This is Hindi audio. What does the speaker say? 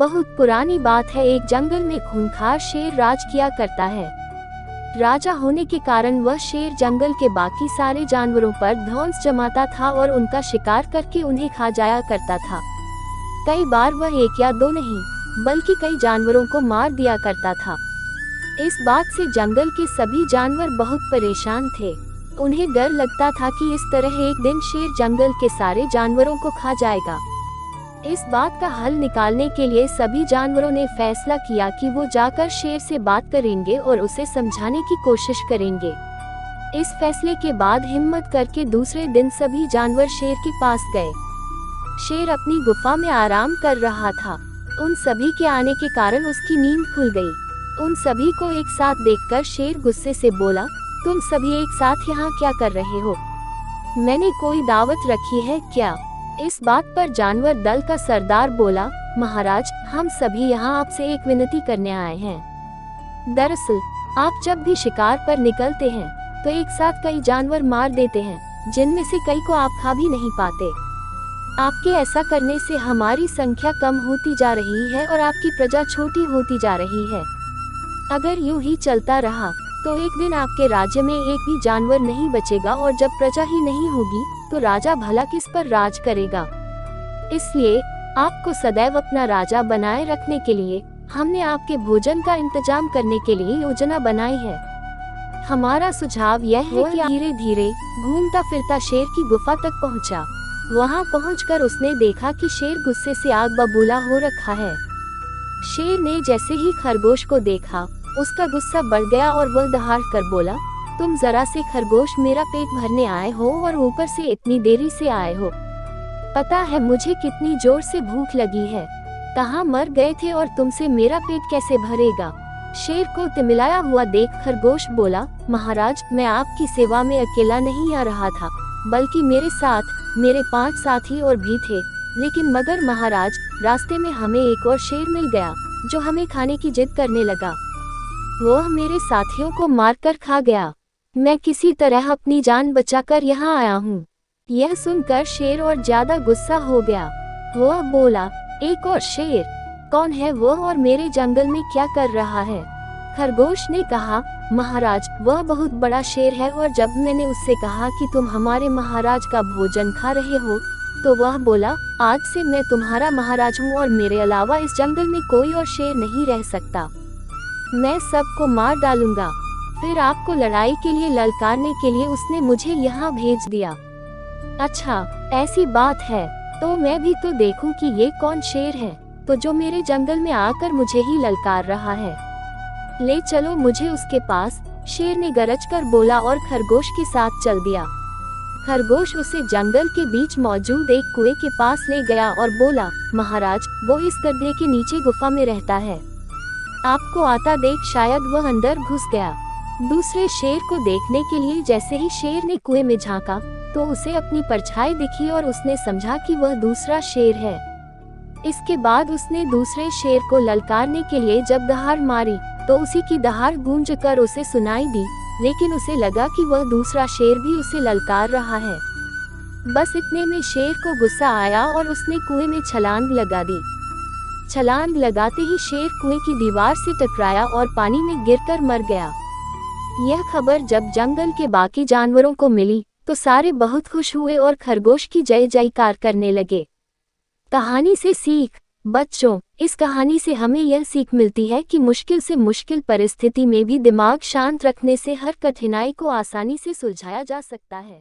बहुत पुरानी बात है, एक जंगल में खूंखार शेर राज किया करता है। राजा होने के कारण वह शेर जंगल के बाकी सारे जानवरों पर ध्वंस जमाता था और उनका शिकार करके उन्हें खा जाया करता था। कई बार वह एक या दो नहीं बल्कि कई जानवरों को मार दिया करता था। इस बात से जंगल के सभी जानवर बहुत परेशान थे। उन्हें डर लगता था कि इस तरह एक दिन शेर जंगल के सारे जानवरों को खा जाएगा। इस बात का हल निकालने के लिए सभी जानवरों ने फैसला किया कि वो जाकर शेर से बात करेंगे और उसे समझाने की कोशिश करेंगे। इस फैसले के बाद हिम्मत करके दूसरे दिन सभी जानवर शेर के पास गए। शेर अपनी गुफा में आराम कर रहा था। उन सभी के आने के कारण उसकी नींद खुल गई। उन सभी को एक साथ देखकर शेर गुस्से से बोला, तुम सभी एक साथ यहाँ क्या कर रहे हो? मैंने कोई दावत रखी है क्या? इस बात पर जानवर दल का सरदार बोला, महाराज, हम सभी यहाँ आपसे एक विनती करने आए हैं। दरअसल आप जब भी शिकार पर निकलते हैं तो एक साथ कई जानवर मार देते हैं, जिनमें से कई को आप खा भी नहीं पाते। आपके ऐसा करने से हमारी संख्या कम होती जा रही है और आपकी प्रजा छोटी होती जा रही है। अगर यूं ही चलता रहा तो एक दिन आपके राज्य में एक भी जानवर नहीं बचेगा और जब प्रजा ही नहीं होगी तो राजा भला किस पर राज करेगा। इसलिए आपको सदैव अपना राजा बनाए रखने के लिए हमने आपके भोजन का इंतजाम करने के लिए योजना बनाई है। हमारा सुझाव यह है कि धीरे धीरे घूमता फिरता शेर की गुफा तक पहुंचा। वहां पहुंचकर उसने देखा कि शेर गुस्से से आग बबूला हो रखा है। शेर ने जैसे ही खरगोश को देखा उसका गुस्सा बढ़ गया और वह दहाड़ कर बोला, तुम जरा से खरगोश मेरा पेट भरने आए हो और ऊपर से इतनी देरी से आए हो। पता है मुझे कितनी जोर से भूख लगी है। कहाँ मर गए थे और तुमसे मेरा पेट कैसे भरेगा? शेर को तिमिलाया हुआ देख खरगोश बोला, महाराज, मैं आपकी सेवा में अकेला नहीं आ रहा था, बल्कि मेरे साथ मेरे 5 साथी और भी थे। लेकिन मगर महाराज, रास्ते में हमें एक और शेर मिल गया जो हमें खाने की जिद करने लगा। वह मेरे साथियों को मारकर खा गया। मैं किसी तरह अपनी जान बचाकर यहाँ आया हूँ। यह सुनकर शेर और ज्यादा गुस्सा हो गया। वह बोला, एक और शेर? कौन है वह और मेरे जंगल में क्या कर रहा है? खरगोश ने कहा, महाराज, वह बहुत बड़ा शेर है और जब मैंने उससे कहा कि तुम हमारे महाराज का भोजन खा रहे हो तो वह बोला, आज से मैं तुम्हारा महाराज हूँ और मेरे अलावा इस जंगल में कोई और शेर नहीं रह सकता। मैं सबको मार डालूंगा। फिर आपको लड़ाई के लिए ललकारने के लिए उसने मुझे यहाँ भेज दिया। अच्छा, ऐसी बात है तो मैं भी तो देखूं कि ये कौन शेर है तो जो मेरे जंगल में आकर मुझे ही ललकार रहा है। ले चलो मुझे उसके पास, शेर ने गरज कर बोला और खरगोश के साथ चल दिया। खरगोश उसे जंगल के बीच मौजूद एक कुएं के पास ले गया और बोला, महाराज, वो इस गड्ढे के नीचे गुफा में रहता है। आपको आता देख शायद वह अंदर घुस गया। दूसरे शेर को देखने के लिए जैसे ही शेर ने कुएं में झांका तो उसे अपनी परछाई दिखी और उसने समझा कि वह दूसरा शेर है। इसके बाद उसने दूसरे शेर को ललकारने के लिए जब दहाड़ मारी तो उसी की दहाड़ गूंज कर उसे सुनाई दी, लेकिन उसे लगा कि वह दूसरा शेर भी उसे ललकार रहा है। बस इतने में शेर को गुस्सा आया और उसने कुएं में छलांग लगा दी। छलांग लगाते ही शेर कुएं की दीवार से टकराया और पानी में गिरकर मर गया। यह खबर जब जंगल के बाकी जानवरों को मिली तो सारे बहुत खुश हुए और खरगोश की जय जयकार करने लगे। कहानी से सीख। बच्चों, इस कहानी से हमें यह सीख मिलती है कि मुश्किल से मुश्किल परिस्थिति में भी दिमाग शांत रखने से हर कठिनाई को आसानी से सुलझाया जा सकता है।